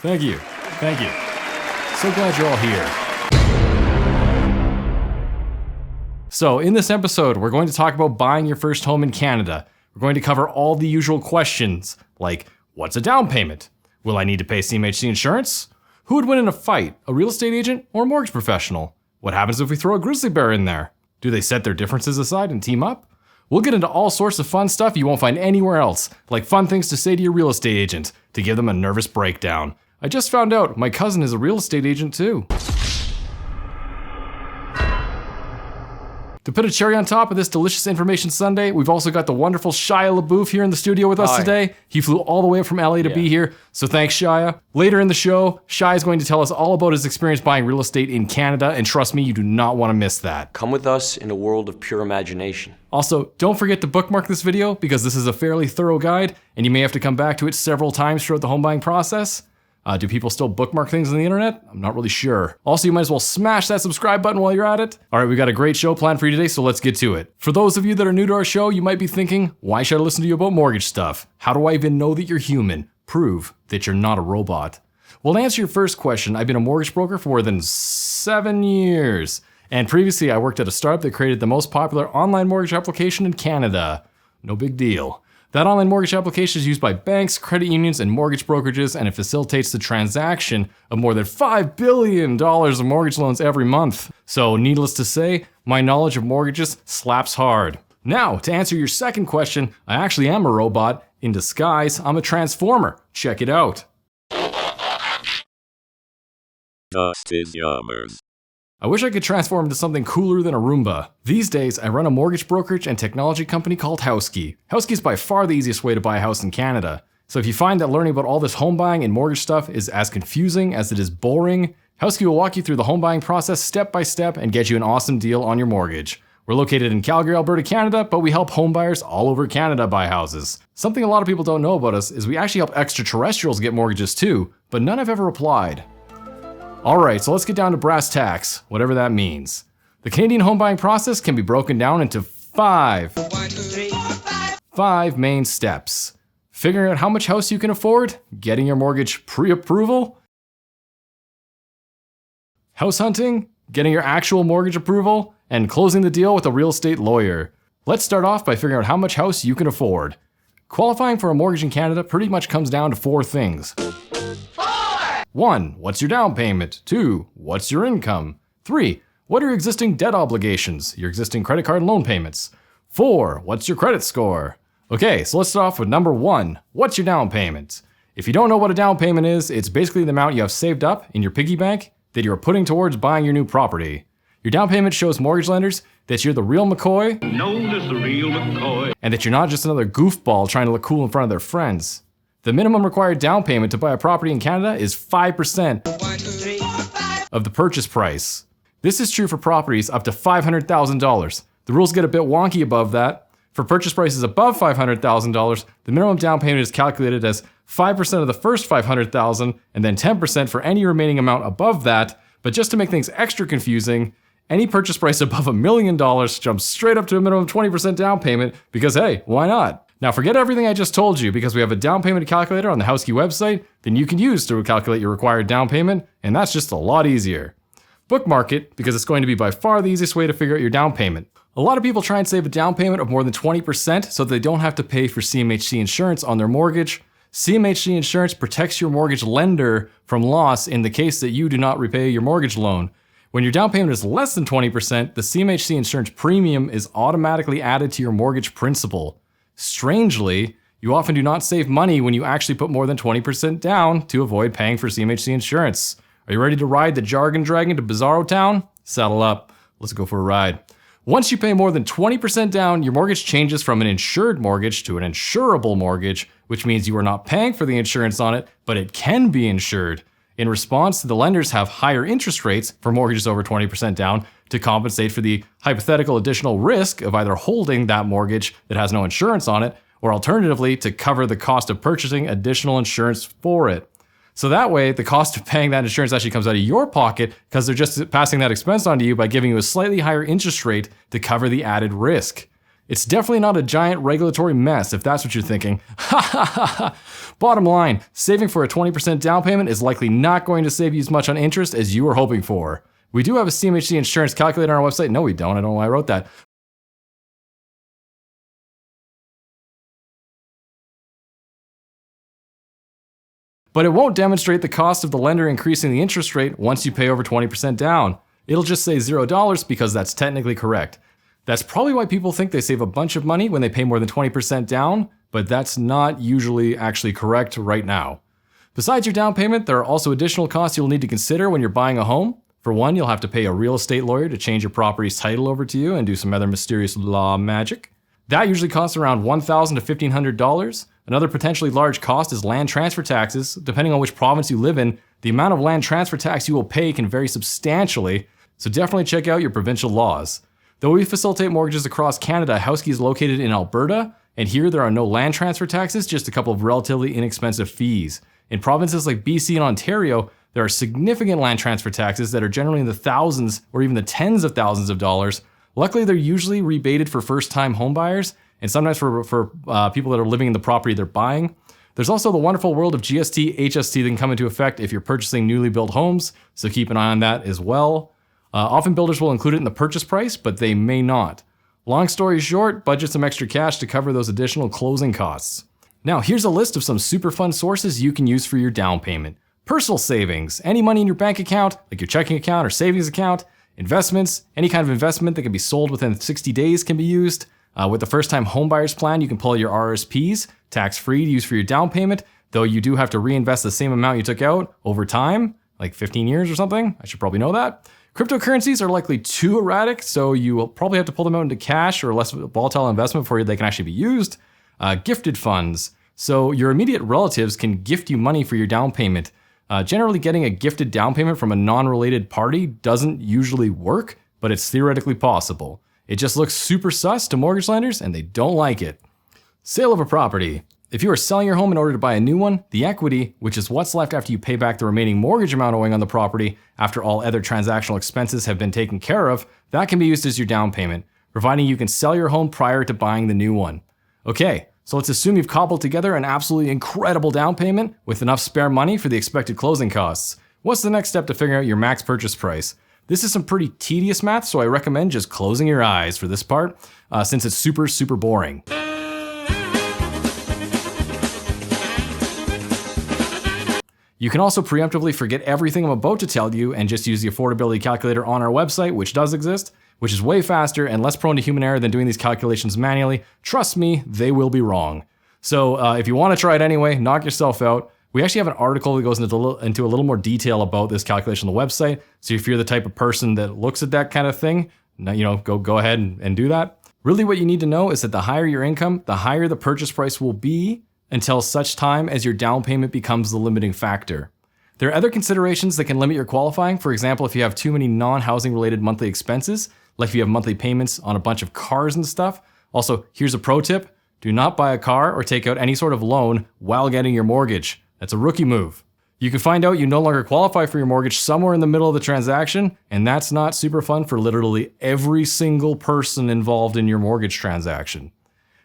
Thank you. Thank you. So glad you're all here. So in this episode, we're going to talk about buying your first home in Canada. We're going to cover all the usual questions, like, what's a down payment? Will I need to pay CMHC insurance? Who would win in a fight, a real estate agent or a mortgage professional? What happens if we throw a grizzly bear in there? Do they set their differences aside and team up? We'll get into all sorts of fun stuff you won't find anywhere else, like fun things to say to your real estate agent to give them a nervous breakdown. I just found out my cousin is a real estate agent too. To put a cherry on top of this delicious information sundae, we've also got the wonderful Shia LaBeouf here in the studio with us today. He flew all the way up from LA to be here, so thanks, Shia. Later in the show, Shia is going to tell us all about his experience buying real estate in Canada, and trust me, you do not want to miss that. Come with us in a world of pure imagination. Also, don't forget to bookmark this video because this is a fairly thorough guide, and you may have to come back to it several times throughout the home buying process. Do people still bookmark things on the internet? I'm not really sure. Also, you might as well smash that subscribe button while you're at it. All right, we got a great show planned for you today, so let's get to it. For those of you that are new to our show, you might be thinking, why should I listen to you about mortgage stuff? How do I even know that you're human? Prove that you're not a robot. Well, to answer your first question, I've been a mortgage broker for more than 7 years. And previously, I worked at a startup that created the most popular online mortgage application in Canada. No big deal. That online mortgage application is used by banks, credit unions, and mortgage brokerages, and it facilitates the transaction of more than $5 billion of mortgage loans every month. So needless to say, my knowledge of mortgages slaps hard. Now, to answer your second question, I actually am a robot. In disguise, I'm a transformer. Check it out. Dust is yours. I wish I could transform into something cooler than a Roomba. These days, I run a mortgage brokerage and technology company called Housekey. Housekey is by far the easiest way to buy a house in Canada. So if you find that learning about all this home buying and mortgage stuff is as confusing as it is boring, Housekey will walk you through the home buying process step by step and get you an awesome deal on your mortgage. We're located in Calgary, Alberta, Canada, but we help home buyers all over Canada buy houses. Something a lot of people don't know about us is we actually help extraterrestrials get mortgages too, but none have ever applied. Alright, so let's get down to brass tacks, whatever that means. The Canadian home buying process can be broken down into five main steps. Figuring out how much house you can afford, getting your mortgage pre-approval, house hunting, getting your actual mortgage approval, and closing the deal with a real estate lawyer. Let's start off by figuring out how much house you can afford. Qualifying for a mortgage in Canada pretty much comes down to 4 things. 1. What's your down payment? 2. What's your income? 3. What are your existing debt obligations, your existing credit card and loan payments? 4. What's your credit score? Okay, so let's start off with number 1. What's your down payment? If you don't know what a down payment is, it's basically the amount you have saved up in your piggy bank that you're putting towards buying your new property. Your down payment shows mortgage lenders that you're the real McCoy, known as the real McCoy, and that you're not just another goofball trying to look cool in front of their friends. The minimum required down payment to buy a property in Canada is 5% of the purchase price. This is true for properties up to $500,000. The rules get a bit wonky above that. For purchase prices above $500,000, the minimum down payment is calculated as 5% of the first $500,000 and then 10% for any remaining amount above that. But just to make things extra confusing, any purchase price above $1 million jumps straight up to a minimum 20% down payment because hey, why not? Now forget everything I just told you because we have a down payment calculator on the Housekey website that you can use to calculate your required down payment, and that's just a lot easier. Bookmark it because it's going to be by far the easiest way to figure out your down payment. A lot of people try and save a down payment of more than 20% so they don't have to pay for CMHC insurance on their mortgage. CMHC insurance protects your mortgage lender from loss in the case that you do not repay your mortgage loan. When your down payment is less than 20%, the CMHC insurance premium is automatically added to your mortgage principal. Strangely, you often do not save money when you actually put more than 20% down to avoid paying for CMHC insurance. Are you ready to ride the Jargon Dragon to Bizarro Town? Saddle up. Let's go for a ride. Once you pay more than 20% down, your mortgage changes from an insured mortgage to an insurable mortgage, which means you are not paying for the insurance on it, but it can be insured. In response, the lenders have higher interest rates for mortgages over 20% down to compensate for the hypothetical additional risk of either holding that mortgage that has no insurance on it, or alternatively, to cover the cost of purchasing additional insurance for it. So that way, the cost of paying that insurance actually comes out of your pocket because they're just passing that expense on to you by giving you a slightly higher interest rate to cover the added risk. It's definitely not a giant regulatory mess if that's what you're thinking. Bottom line, saving for a 20% down payment is likely not going to save you as much on interest as you were hoping for. We do have a CMHC insurance calculator on our website. No, we don't. I don't know why I wrote that. But it won't demonstrate the cost of the lender increasing the interest rate once you pay over 20% down. It'll just say $0 because that's technically correct. That's probably why people think they save a bunch of money when they pay more than 20% down, but that's not usually actually correct right now. Besides your down payment, there are also additional costs you'll need to consider when you're buying a home. For one, you'll have to pay a real estate lawyer to change your property's title over to you and do some other mysterious law magic. That usually costs around $1,000 to $1,500. Another potentially large cost is land transfer taxes. Depending on which province you live in, the amount of land transfer tax you will pay can vary substantially, so definitely check out your provincial laws. Though we facilitate mortgages across Canada, Housekey is located in Alberta, and here there are no land transfer taxes, just a couple of relatively inexpensive fees. In provinces like BC and Ontario, there are significant land transfer taxes that are generally in the thousands or even the tens of thousands of dollars. Luckily, they're usually rebated for first-time homebuyers, and sometimes for people that are living in the property they're buying. There's also the wonderful world of GST, HST that can come into effect if you're purchasing newly built homes, so keep an eye on that as well. Often builders will include it in the purchase price, but they may not. Long story short, budget some extra cash to cover those additional closing costs. Now, here's a list of some super fun sources you can use for your down payment. Personal savings, any money in your bank account, like your checking account or savings account. Investments, any kind of investment that can be sold within 60 days can be used. With the first-time homebuyers plan, you can pull your RSPs, tax-free to use for your down payment, though you do have to reinvest the same amount you took out over time, like 15 years or something. I should probably know that. Cryptocurrencies are likely too erratic, so you will probably have to pull them out into cash or less volatile investment before they can actually be used. Gifted funds. So your immediate relatives can gift you money for your down payment. Generally, getting a gifted down payment from a non-related party doesn't usually work, but it's theoretically possible. It just looks super sus to mortgage lenders, and they don't like it. Sale of a property. If you are selling your home in order to buy a new one, the equity, which is what's left after you pay back the remaining mortgage amount owing on the property after all other transactional expenses have been taken care of, that can be used as your down payment, providing you can sell your home prior to buying the new one. Okay, so let's assume you've cobbled together an absolutely incredible down payment with enough spare money for the expected closing costs. What's the next step to figuring out your max purchase price? This is some pretty tedious math, so I recommend just closing your eyes for this part, since it's super, super boring. You can also preemptively forget everything I'm about to tell you and just use the affordability calculator on our website, which does exist, which is way faster and less prone to human error than doing these calculations manually. Trust me, they will be wrong. So if you want to try it anyway, knock yourself out. We actually have an article that goes into a little more detail about this calculation on the website. So if you're the type of person that looks at that kind of thing, go ahead and do that. Really what you need to know is that the higher your income, the higher the purchase price will be until such time as your down payment becomes the limiting factor. There are other considerations that can limit your qualifying. For example, if you have too many non-housing related monthly expenses, like if you have monthly payments on a bunch of cars and stuff. Also, here's a pro tip. Do not buy a car or take out any sort of loan while getting your mortgage. That's a rookie move. You can find out you no longer qualify for your mortgage somewhere in the middle of the transaction, and that's not super fun for literally every single person involved in your mortgage transaction.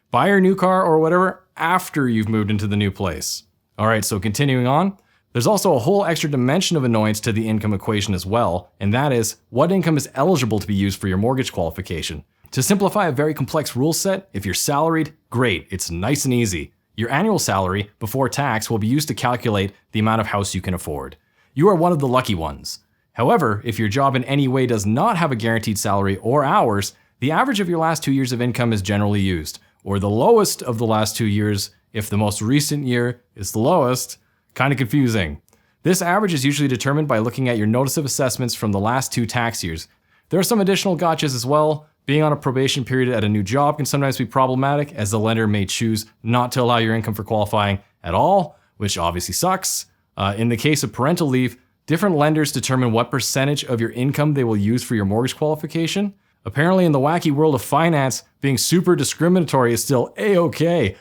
Buy your new car or whatever after you've moved into the new place. All right, so continuing on, there's also a whole extra dimension of annoyance to the income equation as well, and that is what income is eligible to be used for your mortgage qualification. To simplify a very complex rule set, if you're salaried, great, it's nice and easy. Your annual salary before tax will be used to calculate the amount of house you can afford. You are one of the lucky ones. However, if your job in any way does not have a guaranteed salary or hours, the average of your last 2 years of income is generally used, or the lowest of the last 2 years if the most recent year is the lowest. Kind of confusing. This average is usually determined by looking at your notice of assessments from the last 2 tax years. There are some additional gotchas as well. Being on a probation period at a new job can sometimes be problematic, as the lender may choose not to allow your income for qualifying at all, which obviously sucks. In the case of parental leave, different lenders determine what percentage of your income they will use for your mortgage qualification. Apparently in the wacky world of finance, being super discriminatory is still A-okay.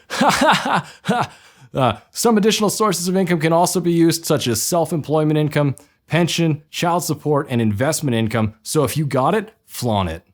Some additional sources of income can also be used, such as self-employment income, pension, child support, and investment income. So if you got it, flaunt it.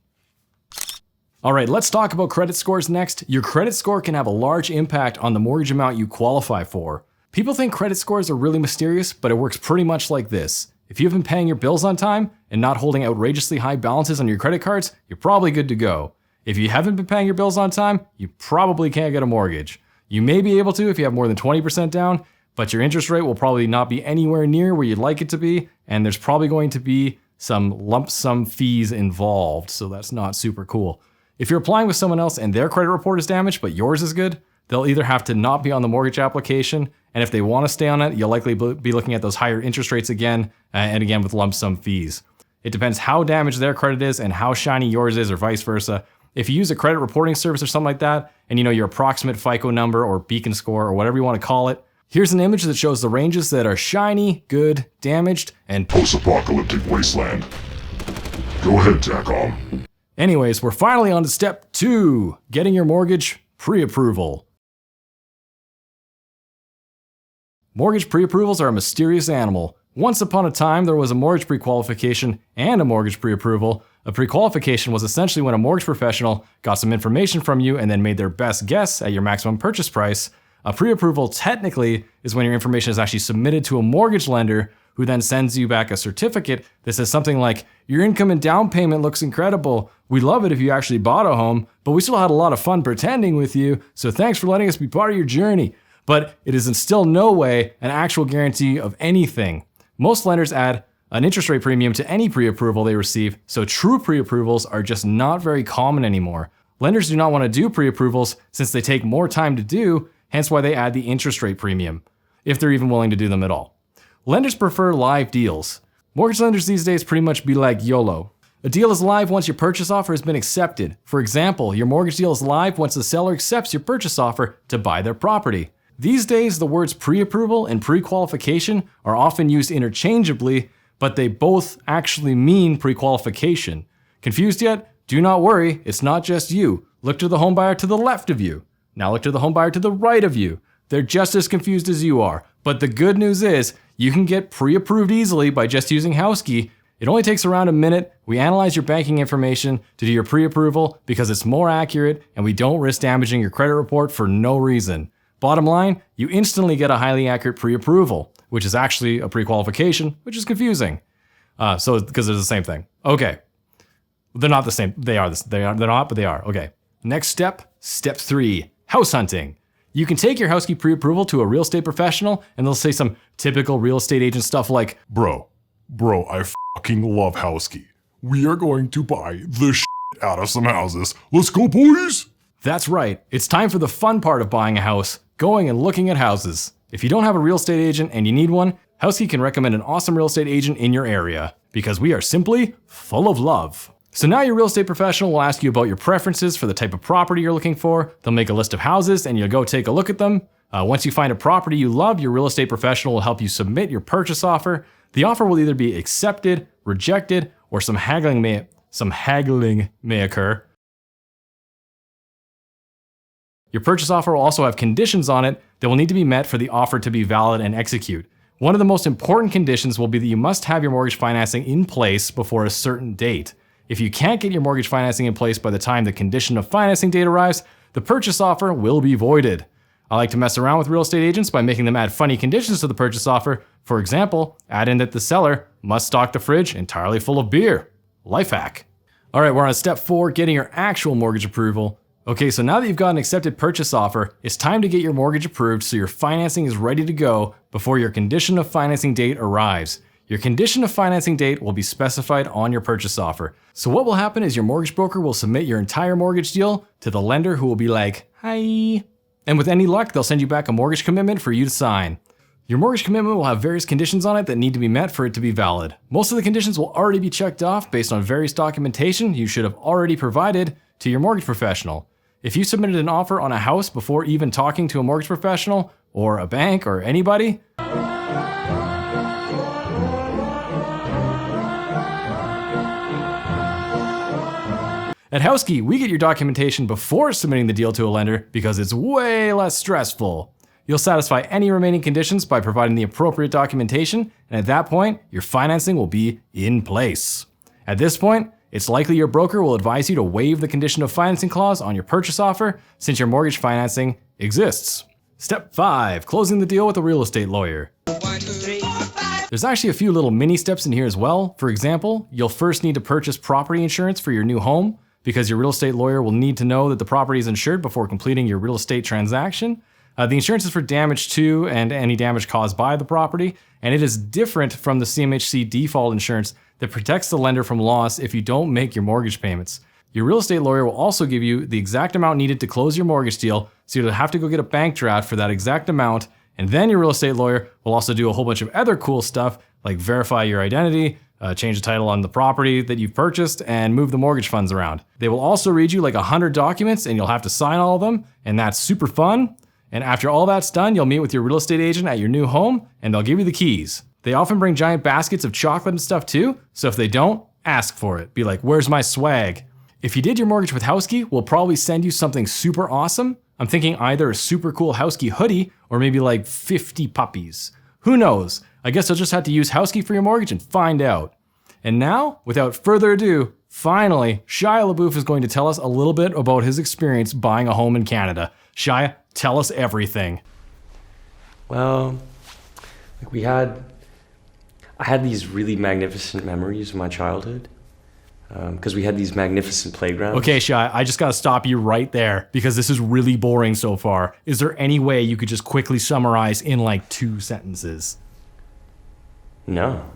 Alright, let's talk about credit scores next. Your credit score can have a large impact on the mortgage amount you qualify for. People think credit scores are really mysterious, but it works pretty much like this. If you've been paying your bills on time and not holding outrageously high balances on your credit cards, you're probably good to go. If you haven't been paying your bills on time, you probably can't get a mortgage. You may be able to if you have more than 20% down, but your interest rate will probably not be anywhere near where you'd like it to be, and there's probably going to be some lump sum fees involved, so that's not super cool. If you're applying with someone else and their credit report is damaged, but yours is good, they'll either have to not be on the mortgage application, and if they want to stay on it, you'll likely be looking at those higher interest rates again, and again with lump sum fees. It depends how damaged their credit is and how shiny yours is, or vice versa. If you use a credit reporting service or something like that, and you know your approximate FICO number or beacon score or whatever you want to call it, here's an image that shows the ranges that are shiny, good, damaged, and post-apocalyptic wasteland. Go ahead, TACOM. Anyways, we're finally on to step 2, getting your mortgage pre-approval. Mortgage pre-approvals are a mysterious animal. Once upon a time, there was a mortgage pre-qualification and a mortgage pre-approval. A pre-qualification was essentially when a mortgage professional got some information from you and then made their best guess at your maximum purchase price. A pre-approval technically is when your information is actually submitted to a mortgage lender who then sends you back a certificate that says something like, your income and down payment looks incredible. We'd love it if you actually bought a home, but we still had a lot of fun pretending with you, so thanks for letting us be part of your journey. But it is in still no way an actual guarantee of anything. Most lenders add an interest rate premium to any pre-approval they receive, so true pre-approvals are just not very common anymore. Lenders do not want to do pre-approvals since they take more time to do, hence why they add the interest rate premium, if they're even willing to do them at all. Lenders prefer live deals. Mortgage lenders these days pretty much be like YOLO. A deal is live once your purchase offer has been accepted. For example, your mortgage deal is live once the seller accepts your purchase offer to buy their property. These days, the words pre-approval and pre-qualification are often used interchangeably, but they both actually mean pre-qualification. Confused yet? Do not worry, it's not just you. Look to the homebuyer to the left of you. Now look to the homebuyer to the right of you. They're just as confused as you are. But the good news is, you can get pre-approved easily by just using HouseKey. It only takes around a minute. We analyze your banking information to do your pre-approval because it's more accurate and we don't risk damaging your credit report for no reason. Bottom line, you instantly get a highly accurate pre-approval, which is actually a pre-qualification, which is confusing. Because they're the same thing. Okay. They're not the same. They're not, but they are. Okay. Next step, step 3, house hunting. You can take your HouseKey pre-approval to a real estate professional and they'll say some typical real estate agent stuff like, Bro, I fucking love HouseKey. We are going to buy the shit out of some houses. Let's go, boys! That's right. It's time for the fun part of buying a house, going and looking at houses. If you don't have a real estate agent and you need one, HouseKey can recommend an awesome real estate agent in your area because we are simply full of love. So now your real estate professional will ask you about your preferences for the type of property you're looking for. They'll make a list of houses and you'll go take a look at them. Once you find a property you love, your real estate professional will help you submit your purchase offer. The offer will either be accepted, rejected, or some haggling may occur. Your purchase offer will also have conditions on it that will need to be met for the offer to be valid and execute. One of the most important conditions will be that you must have your mortgage financing in place before a certain date. If you can't get your mortgage financing in place by the time the condition of financing date arrives, the purchase offer will be voided. I like to mess around with real estate agents by making them add funny conditions to the purchase offer. For example, add in that the seller must stock the fridge entirely full of beer. Life hack. All right, we're on step 4, getting your actual mortgage approval. Okay, so now that you've got an accepted purchase offer, it's time to get your mortgage approved so your financing is ready to go before your condition of financing date arrives. Your condition of financing date will be specified on your purchase offer. So what will happen is your mortgage broker will submit your entire mortgage deal to the lender who will be like, hi. And with any luck, they'll send you back a mortgage commitment for you to sign. Your mortgage commitment will have various conditions on it that need to be met for it to be valid. Most of the conditions will already be checked off based on various documentation you should have already provided to your mortgage professional. If you submitted an offer on a house before even talking to a mortgage professional or a bank or anybody, at HouseKey, we get your documentation before submitting the deal to a lender because it's way less stressful. You'll satisfy any remaining conditions by providing the appropriate documentation, and at that point, your financing will be in place. At this point, it's likely your broker will advise you to waive the condition of financing clause on your purchase offer since your mortgage financing exists. Step 5. Closing the deal with a real estate lawyer. There's actually a few little mini steps in here as well. For example, you'll first need to purchase property insurance for your new home because your real estate lawyer will need to know that the property is insured before completing your real estate transaction. The insurance is for damage to and any damage caused by the property, and it is different from the CMHC default insurance that protects the lender from loss if you don't make your mortgage payments. Your real estate lawyer will also give you the exact amount needed to close your mortgage deal, so you'll have to go get a bank draft for that exact amount, and then your real estate lawyer will also do a whole bunch of other cool stuff like verify your identity, change the title on the property that you've purchased, and move the mortgage funds around. They will also read you like 100 documents and you'll have to sign all of them, and that's super fun. And after all that's done, you'll meet with your real estate agent at your new home and they'll give you the keys. They often bring giant baskets of chocolate and stuff too, so if they don't, ask for it. Be like, where's my swag? If you did your mortgage with Housekey, we'll probably send you something super awesome. I'm thinking either a super cool Housekey hoodie or maybe like 50 puppies. Who knows? I guess you'll just have to use Housekey for your mortgage and find out. And now, without further ado, finally, Shia LaBeouf is going to tell us a little bit about his experience buying a home in Canada. Shia, tell us everything. Well, I had these really magnificent memories of my childhood because we had these magnificent playgrounds. Okay, Shia, I just gotta stop you right there because this is really boring so far. Is there any way you could just quickly summarize in like 2 sentences? No.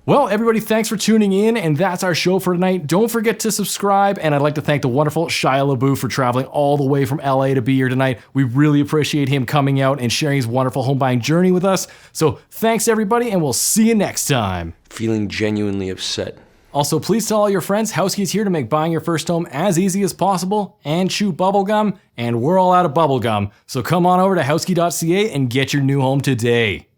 Well, everybody, thanks for tuning in, and that's our show for tonight. Don't forget to subscribe, and I'd like to thank the wonderful Shia LaBeouf for traveling all the way from LA to be here tonight. We really appreciate him coming out and sharing his wonderful home buying journey with us. So thanks, everybody, and we'll see you next time. Feeling genuinely upset. Also, please tell all your friends Housekey is here to make buying your first home as easy as possible and chew bubblegum, and we're all out of bubblegum. So come on over to housekey.ca and get your new home today.